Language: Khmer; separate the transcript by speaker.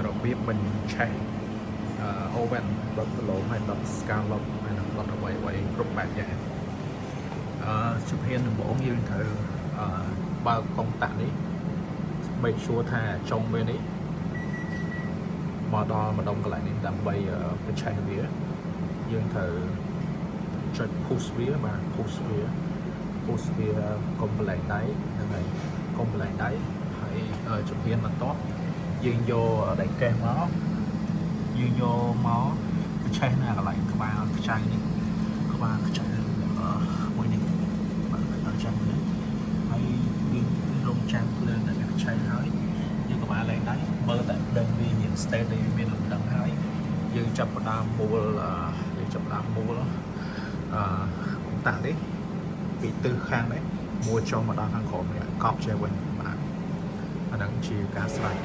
Speaker 1: របៀបបញ្ឆេះoven ដុតប្លូហើយដុត scallop ហើយនឹងដុតអ្វីគ្រប់បែបយ៉ាងជំហានដំបូងយើងត្រូវបើកកុងតាក់នេះ make sure ថាចុងវានេះមកដល់ម្ដុំកន្លែងនេះដើម្បីបញ្ឆេះវាយើងត្រូវចុច push វាបាទ push វាកុំប្រឡែងដៃហ្នឹងហើយកុំប្រឡែងដៃហើយជំហានបន្ទាប់យើងយកដៃកេះមកយើងយកមកបញ្ឆេះនៅកន្លែងក្បាលខ្ចៅនេះក្បាលខ្ចៅមួយនេះបាទដល់ចាំនេះហើយយើងរងចាំភ្លើងដែលខ្ចៅហើយយើងក្បាលឡើងដៃមើលតែដឹងវាមាន state ដែលមានលំដឹងហើយយើងចាប់ផ្ដើមមូលតាក់នេះពីទិសខាងនេះមួយចុះមកដល់ខាងក្រោមនេះកប់ជាវិញបាទអាហ្នឹងជាការស្រេច